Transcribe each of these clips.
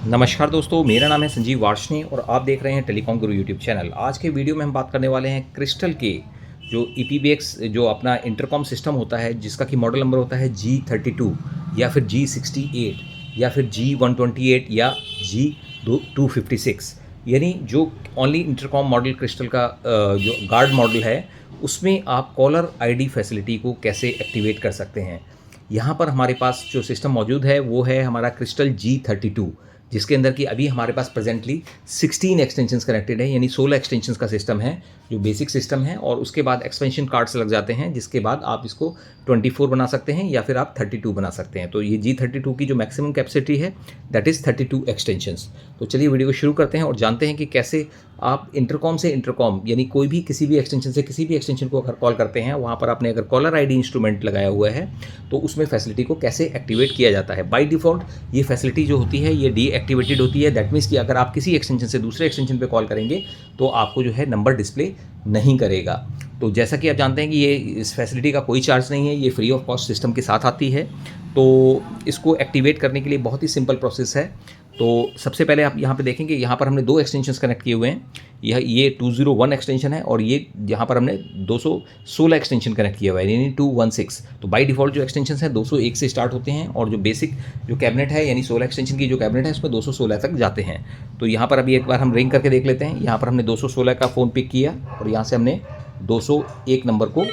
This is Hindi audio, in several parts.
नमस्कार दोस्तों, मेरा नाम है संजीव वार्ष्णेय और आप देख रहे हैं टेलीकॉम गुरु यूट्यूब चैनल। आज के वीडियो में हम बात करने वाले हैं क्रिस्टल के जो EPBX जो अपना इंटरकॉम सिस्टम होता है, जिसका कि मॉडल नंबर होता है G32 या फिर G68 या फिर G128 या G256, यानी जो ओनली इंटरकॉम मॉडल क्रिस्टल का जो गार्ड मॉडल है उसमें आप कॉलर आईडी फैसिलिटी को कैसे एक्टिवेट कर सकते हैं। यहाँ पर हमारे पास जो सिस्टम मौजूद है वो है हमारा क्रिस्टल G32, जिसके अंदर की अभी हमारे पास प्रेजेंटली 16 एक्सटेंशंस कनेक्टेड है, यानी 16 एक्सटेंशंस का सिस्टम है जो बेसिक सिस्टम है। और उसके बाद एक्सपेंशन कार्ड्स लग जाते हैं, जिसके बाद आप इसको 24 बना सकते हैं या फिर आप 32 बना सकते हैं। तो ये G32 की जो मैक्सिमम कैपेसिटी है दैट इज़ 32 एक्सटेंशंस। तो चलिए वीडियो को शुरू करते हैं और जानते हैं कि कैसे आप इंटरकॉम से इंटरकॉम, यानी कोई भी किसी भी एक्सटेंशन से किसी भी एक्सटेंशन को अगर कॉल करते हैं, वहाँ पर आपने अगर कॉलर आईडी इंस्ट्रूमेंट लगाया हुआ है तो उसमें फैसिलिटी को कैसे एक्टिवेट किया जाता है। बाय डिफ़ॉल्ट ये फैसिलिटी जो होती है ये डीएक्टिवेटेड होती है। दैट मीन्स कि अगर आप किसी एक्सटेंशन से दूसरे एक्सटेंशन पे कॉल करेंगे तो आपको जो है नंबर डिस्प्ले नहीं करेगा। तो जैसा कि आप जानते हैं कि ये इस फैसिलिटी का कोई चार्ज नहीं है, ये फ्री ऑफ कॉस्ट सिस्टम के साथ आती है। तो इसको एक्टिवेट करने के लिए बहुत ही सिंपल प्रोसेस है। तो सबसे पहले आप यहाँ पे देखेंगे, यहाँ पर हमने 2 एक्सटेंशंस कनेक्ट किए हुए हैं। ये 201 एक्सटेंशन है और ये यहाँ पर हमने 216 एक्सटेंशन कनेक्ट किया हुआ है, यानी 216। तो बाय डिफ़ॉल्ट जो एक्सटेंशन है 201 से स्टार्ट होते हैं और जो बेसिक जो कैबिनेट है यानी 16 एक्सटेंशन की जो कैबिनेट है उसमें 216 तक जाते हैं। तो यहाँ पर अभी एक बार हम रिंग करके देख लेते हैं। यहाँ पर हमने 216 का फ़ोन पिक किया और यहाँ से हमने 201 नंबर को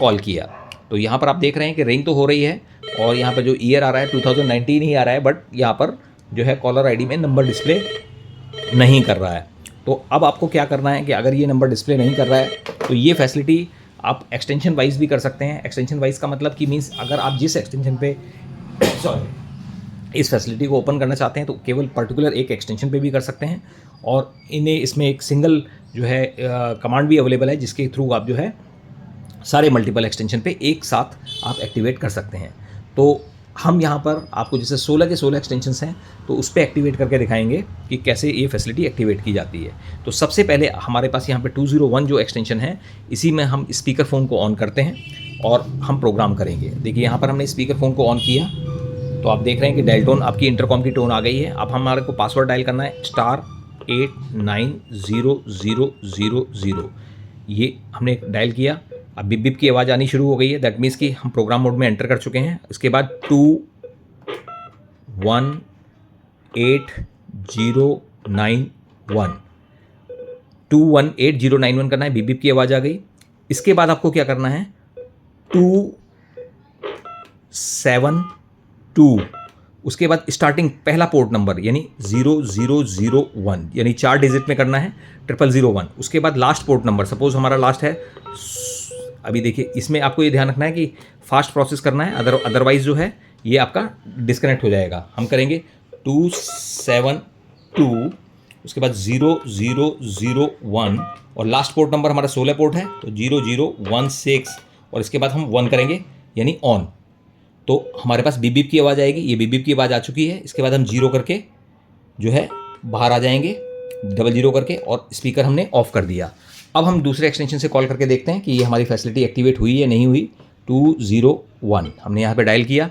कॉल किया। तो यहाँ पर आप देख रहे हैं कि रिंग तो हो रही है और यहाँ पर जो ईयर आ रहा है 2019 ही आ रहा है, बट यहाँ पर जो है कॉलर आईडी में नंबर डिस्प्ले नहीं कर रहा है। तो अब आपको क्या करना है कि अगर ये नंबर डिस्प्ले नहीं कर रहा है तो ये फैसिलिटी आप एक्सटेंशन वाइज भी कर सकते हैं। एक्सटेंशन वाइज का मतलब कि मीन्स अगर आप जिस एक्सटेंशन पे इस फैसिलिटी को ओपन करना चाहते हैं तो केवल पर्टिकुलर एक एक्सटेंशन पे भी कर सकते हैं। और इन्हें इसमें एक सिंगल जो है कमांड भी अवेलेबल है, जिसके थ्रू आप जो है सारे मल्टीपल एक्सटेंशन पे एक साथ आप एक्टिवेट कर सकते हैं। तो हम यहाँ पर आपको जैसे 16 के 16 एक्सटेंशंस हैं तो उस पर एक्टिवेट करके दिखाएंगे कि कैसे ये फैसिलिटी एक्टिवेट की जाती है। तो सबसे पहले हमारे पास यहाँ पे 201 जो एक्सटेंशन है, इसी में हम स्पीकर फ़ोन को ऑन करते हैं और हम प्रोग्राम करेंगे। देखिए यहाँ पर हमने स्पीकर फ़ोन को ऑन किया तो आप देख रहे हैं कि डायल टोन आपकी इंटरकॉम की टोन आ गई है। अब हमारे को पासवर्ड डायल करना है *8900000। ये हमने डायल किया। अब बिप बिप की आवाज़ आनी शुरू हो गई है। दैट मीन्स कि हम प्रोग्राम मोड में एंटर कर चुके हैं। इसके बाद 218091 करना है। बिप बिप की आवाज़ आ गई। इसके बाद आपको क्या करना है 272, उसके बाद स्टार्टिंग पहला पोर्ट नंबर यानी 0001, यानी 4 डिजिट में करना है 0001। उसके बाद लास्ट पोर्ट नंबर, सपोज हमारा लास्ट है, अभी देखिए इसमें आपको ये ध्यान रखना है कि फास्ट प्रोसेस करना है, अदरवाइज जो है ये आपका डिस्कनेक्ट हो जाएगा। हम करेंगे 272, उसके बाद 0001 और लास्ट पोर्ट नंबर हमारा 16 पोर्ट है तो 0016 और इसके बाद हम 1 करेंगे यानी ऑन। तो हमारे पास बीप बीप की आवाज़ आएगी। ये बीप बीप की आवाज़ आ चुकी है। इसके बाद हम 0 करके जो है बाहर आ जाएंगे, 00 करके, और स्पीकर हमने ऑफ कर दिया। अब हम दूसरे एक्सटेंशन से कॉल करके देखते हैं कि ये हमारी फैसिलिटी एक्टिवेट हुई या नहीं हुई। 201 हमने यहाँ पे डायल किया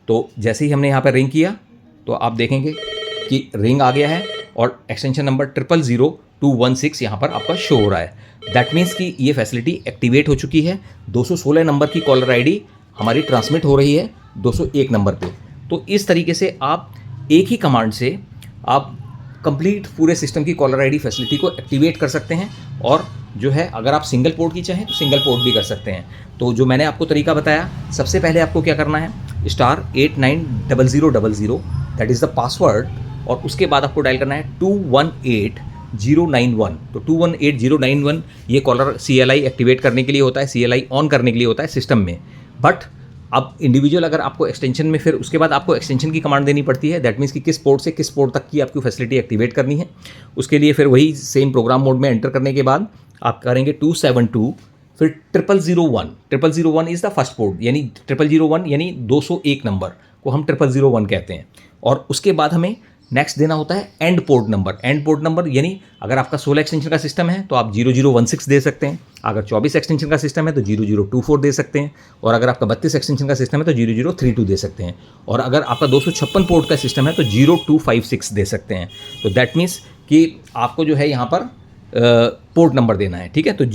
तो जैसे ही हमने यहाँ पर रिंग किया तो आप देखेंगे कि रिंग आ गया है और एक्सटेंशन नंबर 000216 यहाँ पर आपका शो हो रहा है। दैट मीन्स कि ये फैसिलिटी एक्टिवेट हो चुकी है। 216 नंबर की कॉलर आईडी हमारी ट्रांसमिट हो रही है 201 नंबर पे। तो इस तरीके से आप एक ही कमांड से आप कंप्लीट पूरे सिस्टम की कॉलर आईडी फैसिलिटी को एक्टिवेट कर सकते हैं। और जो है अगर आप सिंगल पोर्ट की चाहें तो सिंगल पोर्ट भी कर सकते हैं। तो जो मैंने आपको तरीका बताया, सबसे पहले आपको क्या करना है *890000, दैट इज़ द पासवर्ड, और उसके बाद आपको डायल करना है 218091। तो 218091 ये कॉलर CLI एक्टिवेट करने के लिए होता है, CLI ऑन करने के लिए होता है सिस्टम में। बट अब इंडिविजुअल अगर आपको एक्सटेंशन में फिर उसके बाद आपको एक्सटेंशन की कमांड देनी पड़ती है। दैट मीन्स कि किस पोर्ट से किस पोर्ट तक की आपकी फैसिलिटी एक्टिवेट करनी है। उसके लिए फिर वही सेम प्रोग्राम मोड में एंटर करने के बाद आप करेंगे 272, फिर 0001 इज़ द फर्स्ट पोर्ट, यानी 0001 यानी 201 नंबर को हम 0001 कहते हैं। और उसके बाद हमें नेक्स्ट देना होता है and port number. And port number यानी अगर आपका 16 एक्सटेंशन का सिस्टम है तो आप 0016 दे सकते हैं, अगर 24 एक्सटेंशन का सिस्टम है तो 0024 दे सकते हैं, और अगर आपका 32 एक्सटेंशन का सिस्टम है तो 0032 दे सकते हैं, और अगर आपका 256 पोर्ट का सिस्टम है तो 0256 दे सकते हैं। तो दैट मीन्स कि आपको जो है यहाँ पर पोर्ट नंबर देना है, ठीक है। तो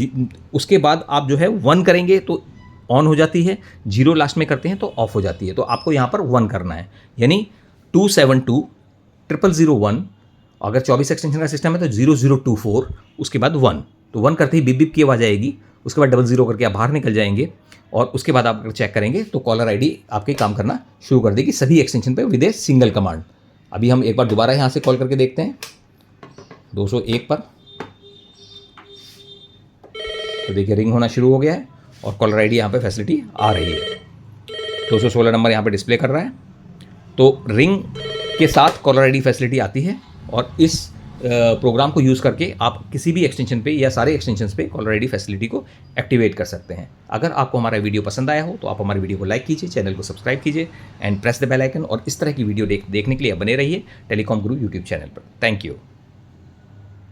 उसके बाद आप जो है 1 करेंगे तो ऑन हो जाती है, 0 लास्ट में करते हैं तो ऑफ हो जाती है। तो आपको यहाँ पर 1 करना है, यानी 2720001। अगर 24 एक्सटेंशन का सिस्टम है तो 0024, उसके बाद 1। तो 1 करते ही बिप बिप की आवाज़ आएगी, उसके बाद 00 करके आप बाहर निकल जाएंगे, और उसके बाद आप अगर चेक करेंगे तो कॉलर आईडी आपके काम करना शुरू कर देगी सभी एक्सटेंशन पे विद ए सिंगल कमांड। अभी हम एक बार दोबारा यहाँ से कॉल करके देखते हैं 201 पर, तो देखिए रिंग होना शुरू हो गया है और कॉलर आईडी यहाँ पे फैसिलिटी आ रही है। 216 नंबर यहाँ पे डिस्प्ले कर रहा है। तो रिंग के साथ कॉलर आईडी फैसिलिटी आती है, और इस प्रोग्राम को यूज़ करके आप किसी भी एक्सटेंशन पे या सारे एक्सटेंशंस पे कॉलर आईडी फैसिलिटी को एक्टिवेट कर सकते हैं। अगर आपको हमारा वीडियो पसंद आया हो तो आप हमारे वीडियो को लाइक कीजिए, चैनल को सब्सक्राइब कीजिए and press the bell icon, और इस तरह की वीडियो देखने के लिए बने रहिए टेलीकॉम गुरु यूट्यूब चैनल पर। Thank you.